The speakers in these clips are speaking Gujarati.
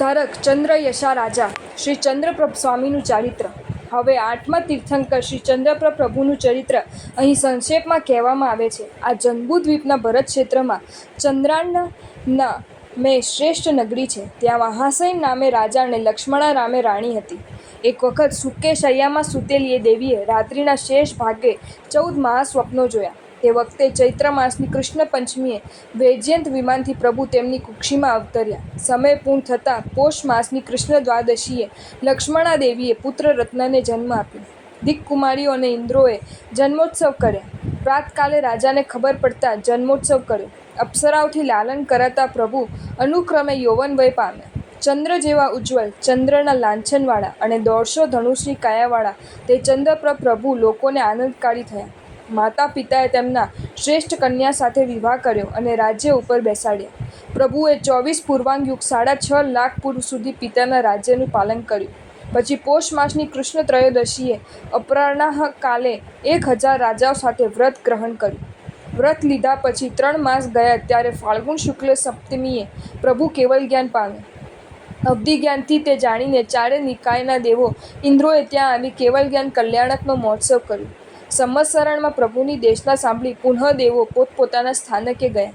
ધારક ચંદ્રયશા રાજા શ્રી ચંદ્રપ્રભ સ્વામીનું ચારિત્ર. હવે આઠમા તીર્થંકર શ્રી ચંદ્રપ્રભ પ્રભુનું ચરિત્ર અહીં સંક્ષેપમાં કહેવામાં આવે છે. આ જંબુદ્વીપના ભરત ક્ષેત્રમાં ચંદ્રાર્ણના મેં શ્રેષ્ઠ નગરી છે. ત્યાં મહાસૈન નામે રાજા અને લક્ષ્મણા નામે રાણી હતી. એક વખત સૂકે શૈયામાં સૂતેલી એ દેવીએ રાત્રિના શેષ ભાગે 14 મહાસ્વપ્નો જોયા. તે વખતે ચૈત્ર માસની કૃષ્ણ પંચમીએ વૈજયંત વિમાનથી પ્રભુ તેમની કુક્ષીમાં અવતર્યા. સમય પૂર્ણ થતાં પોષ માસની કૃષ્ણ દ્વાદશીએ લક્ષ્મણા દેવીએ પુત્ર રત્નને જન્મ આપ્યો. દિક્કુમારીઓ અને ઇન્દ્રોએ જન્મોત્સવ કર્યા. પ્રાતકાલે રાજાને ખબર પડતા જન્મોત્સવ કર્યો. અપ્સરાઓથી લાલન કરાતા પ્રભુ અનુક્રમે યૌવન વય પામ્યા. ચંદ્ર જેવા ઉજ્જવળ, ચંદ્રના લાંછનવાળા અને 150 ધનુષની કાયાવાળા તે ચંદ્રપ્રભ પ્રભુ લોકોને આનંદકારી થયા. માતા પિતાએ તેમના શ્રેષ્ઠ કન્યા સાથે વિવાહ કર્યો અને રાજ્ય ઉપર બેસાડ્યા. પ્રભુએ 24 પૂર્વાંગયુગ 6.5 લાખ પૂર્વ સુધી પિતાના રાજ્યનું પાલન કર્યું. પછી પોષ માસની કૃષ્ણ ત્રયોદશીએ અપરાહ્ન કાલે 1000 રાજાઓ સાથે વ્રત ગ્રહણ કર્યું. વ્રત લીધા પછી 3 માસ ગયા ત્યારે ફાલ્ગુન શુક્લ સપ્તમીએ પ્રભુ કેવલ જ્ઞાન પામ્યા. અવધિ જ્ઞાનથી તે જાણીને ચારે નિકાયના દેવો ઇન્દ્રોએ ત્યાં આવી કેવલ જ્ઞાન કલ્યાણકનો મહોત્સવ કર્યો. સંવત્સરણમાં પ્રભુની દેશના સાંભળી પુનઃ દેવો પોતપોતાના સ્થાનકે ગયા.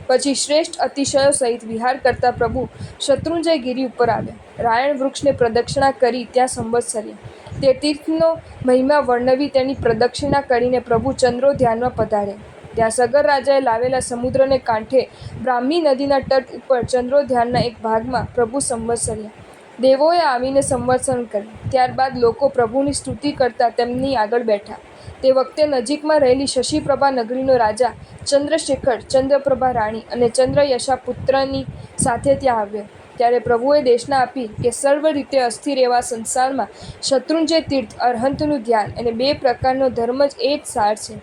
પછી શ્રેષ્ઠ અતિશયો સહિત વિહાર કરતા પ્રભુ શત્રુંજય ગિરી ઉપર આવ્યા. રાયણ વૃક્ષને પ્રદક્ષિણા કરી ત્યાં સંવત્સર્યા. તે તીર્થનો મહિમા વર્ણવી તેની પ્રદક્ષિણા કરીને પ્રભુ ચંદ્રો ધ્યાનમાં પધાર્યા. ત્યાં સગર રાજાએ લાવેલા સમુદ્રને કાંઠે બ્રાહ્મી નદીના તટ ઉપર ચંદ્રો ધ્યાનના એક ભાગમાં પ્રભુ સંવત્સર્યા. દેવોએ આવીને સંવત્સરણ કર્યું. ત્યારબાદ લોકો પ્રભુની સ્તુતિ કરતા તેમની આગળ બેઠા. તે વખતે નજીકમાં રહેલી શશિપ્રભા નગરીનો રાજા ચંદ્રશેખર, ચંદ્રપ્રભા રાણી અને ચંદ્રયશા પુત્રની સાથે ત્યાં આવ્યો. ત્યારે પ્રભુએ દેશના આપી કે સર્વ રીતે અસ્થિર એવા સંસારમાં શત્રુંજય તીર્થ, અરહંતનું ધ્યાન અને 2 પ્રકારનો ધર્મ જ એ જ સાર છે.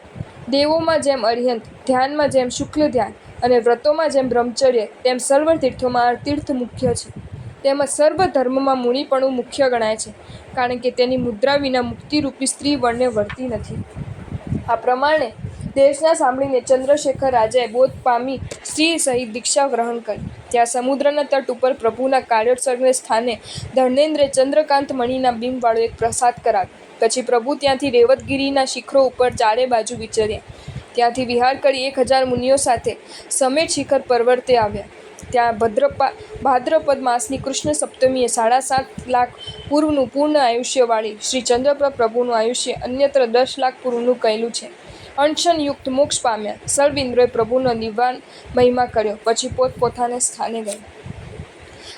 દેવોમાં જેમ અરિહંત, ધ્યાનમાં જેમ શુક્લ ધ્યાન અને વ્રતોમાં જેમ બ્રહ્મચર્ય, તેમ સર્વ તીર્થોમાં આ તીર્થ મુખ્ય છે. તેમજ સર્વ ધર્મમાં મુનિપણું મુખ્ય ગણાય છે, કારણ કે તેની મુદ્રા વિના મુક્તિરૂપી સ્ત્રી વળને વળતી નથી. આ પ્રમાણે દેશના સાંભળીને ચંદ્રશેખર રાજાએ બોધ પામી સ્ત્રી સહિત દીક્ષા ગ્રહણ કરી. ત્યાં સમુદ્રના તટ ઉપર પ્રભુના કાર્યોત્સર્ગને સ્થાને ધર્મેન્દ્રે ચંદ્રકાંત મણિના બિંબવાળો એક પ્રસાદ કરાવ્યો. પછી પ્રભુ ત્યાંથી રેવતગીરીના શિખરો ઉપર ચારે બાજુ વિચર્યા. ત્યાંથી વિહાર કરી 1000 મુનિઓ સાથે સમેત શિખર પર્વતે આવ્યા. ત્યાં ભાદ્રપદ માસની કૃષ્ણ સપ્તમીએ 7.5 લાખ પૂર્વનું પૂર્ણ આયુષ્યવાળી શ્રી ચંદ્રપ્રભ પ્રભુનું આયુષ્ય અન્યત્ર 10 લાખ પૂર્વનું કહેલું છે. અનશનયુક્ત મોક્ષ પામ્યા. સર્વ ઇન્દ્રોએ પ્રભુનો નિર્વાણ મહિમા કર્યો. પછી પોતપોતાને સ્થાને ગયા.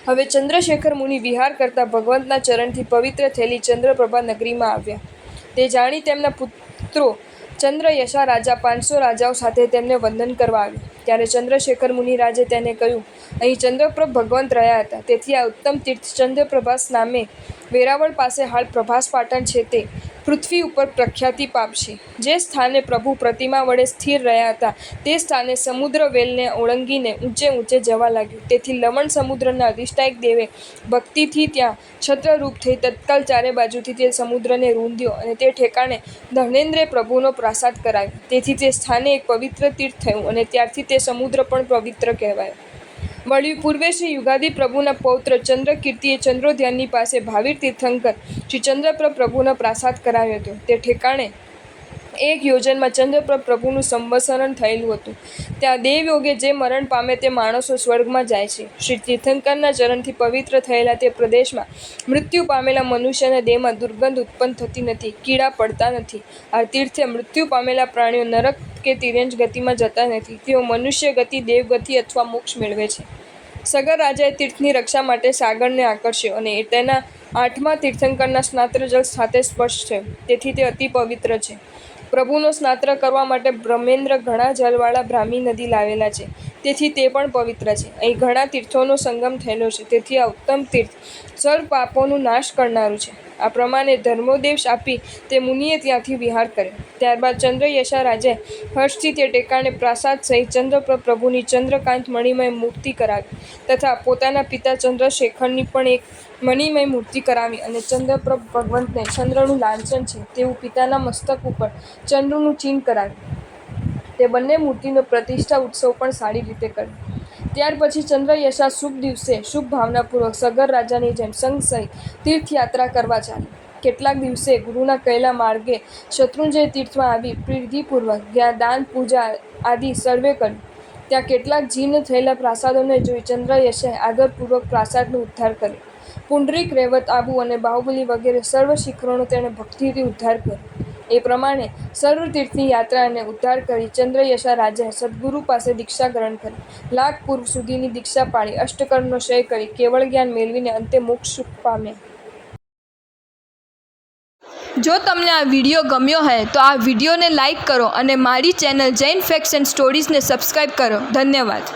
હવે ચંદ્રશેખર મુનિ વિહાર કરતા ભગવંતના ચરણથી પવિત્ર થયેલી ચંદ્રપ્રભા નગરીમાં આવ્યા. તે જાણી તેમના પુત્રો ચંદ્રયશા રાજા 500 રાજાઓ સાથે તેમને વંદન કરવા આવ્યા. ત્યારે ચંદ્રશેખર મુનિરાજે તેને કહ્યું, અહીં ચંદ્રપ્રભ ભગવંત રહ્યા હતા, તેથી આ ઉત્તમ તીર્થ ચંદ્રપ્રભાસ નામે વેરાવળ પાસે હાલ પ્રભાસ પાટણ છે તે પૃથ્વી ઉપર પ્રખ્યાતિ પામશે. જે સ્થાને પ્રભુ પ્રતિમા વડે સ્થિર રહ્યા હતા તે સ્થાને સમુદ્ર વેલને ઓળંગીને ઊંચે ઊંચે જવા લાગ્યું. તેથી લવણ સમુદ્રના અધિષ્ઠાયક દેવે ભક્તિથી ત્યાં છત્રરૂપ થઈ તત્કાલ ચારે બાજુથી તે સમુદ્રને રૂંધ્યો અને તે ઠેકાણે ધર્મેન્દ્રે પ્રભુનો પ્રાસાદ કરાવ્યો. તેથી તે સ્થાને એક પવિત્ર તીર્થ થયું અને ત્યારથી તે સમુદ્ર પણ પવિત્ર કહેવાયો. વળી પૂર્વે શ્રી યુગાદી પ્રભુના પૌત્ર ચંદ્રકીર્તિએ ચંદ્રોધ્યાનની પાસે ભાવીર તીર્થંકર શ્રી ચંદ્રપ્રભ પ્રભુનો પ્રાસાદ કરાવ્યો હતો. તે ઠેકાણે એક યોજનમાં ચંદ્રપ્રભ પ્રભુનું સંવત્સરણ થયેલું હતું. ત્યાં દેવયોગે જે મરણ પામે તે માણસો સ્વર્ગમાં જાય છે. શ્રી તીર્થંકરના ચરણથી પવિત્ર થયેલા તે પ્રદેશમાં મૃત્યુ પામેલા મનુષ્યના દેહમાં દુર્ગંધ ઉત્પન્ન થતી નથી, કીડા પડતા નથી. આ તીર્થે મૃત્યુ પામેલા પ્રાણીઓ નરક કે તિર્યંજ ગતિમાં જતા નથી. તેઓ મનુષ્ય ગતિ, દેવગતિ અથવા મોક્ષ મેળવે છે. સગર રાજાએ તીર્થની રક્ષા માટે સાગરને આકર્ષ્યો અને તેના 8મા તીર્થંકરના સ્નાત્ર જળ સાથે સ્પર્શ થયો. તેથી તે અતિ પવિત્ર છે. પ્રભુનો સ્નાત્ર કરવા માટે બ્રહ્મેન્દ્ર ઘણા જળવાળા બ્રાહ્મી નદી લાવેલા છે, તેથી તે પણ પવિત્ર છે. અહીં ઘણા તીર્થોનો સંગમ થયેલો છે, તેથી આ ઉત્તમ તીર્થ સર્વ પાપોનું નાશ કરનારું છે. આ પ્રમાણે ધર્મોપદેશ આપી તે મુનિએ ત્યાંથી વિહાર કર્યો. ત્યારબાદ ચંદ્રયશા રાજાએ હર્ષથી તે ટેકાણે પ્રાસાદ સહિત ચંદ્રપ્રભ પ્રભુની ચંદ્રકાંત મણિમય મૂર્તિ કરાવી તથા પોતાના પિતા ચંદ્રશેખરની પણ એક મણિમય મૂર્તિ કરાવી અને ચંદ્રપ્રભ ભગવંતને ચંદ્રનું લાંછન છે તેવું પિતાના મસ્તક ઉપર ચંદ્રનું ચિહ્ન કરાવ્યું. તે બંને મૂર્તિનો પ્રતિષ્ઠા ઉત્સવ પણ સારી રીતે કર્યો. ત્યાર પછી ચંદ્રયશા શુભ દિવસે શુભ ભાવનાપૂર્વક સગર રાજાની જેમ સંઘ સહિત તીર્થયાત્રા કરવા ચાલી. કેટલાક દિવસે ગુરુના કહેલા માર્ગે શત્રુંજય તીર્થમાં આવી વિધિપૂર્વક જ્યાં દાન પૂજા આદિ સર્વે કર્યું. ત્યાં કેટલાક જીર્ણ થયેલા પ્રાસાદોને જોઈ ચંદ્રયશે આદરપૂર્વક પ્રાસાદનો ઉદ્ધાર કર્યો. પુંડરીક, રેવત, આબુ અને બાહુબલી વગેરે સર્વ શિખરોનો તેણે ભક્તિથી ઉદ્ધાર કર્યો. એ પ્રમાણે સર્વ તીર્થની યાત્રા અને ઉદ્ધાર કરી ચંદ્રયશા રાજાએ સદગુરુ પાસે દીક્ષા ગ્રહણ કરી. લાખ પૂર્વ સુધીની દીક્ષા પાળી અષ્ટકર્મનો ક્ષય કરી કેવળ જ્ઞાન મેળવીને અંતે મોક્ષ સુખ પામ્યા. જો તમને આ વિડીયો ગમ્યો હોય તો આ વિડીયોને લાઈક કરો અને મારી ચેનલ જૈન ફેક્ટ્સ એન્ડ સ્ટોરીઝને સબસ્ક્રાઈબ કરો. ધન્યવાદ.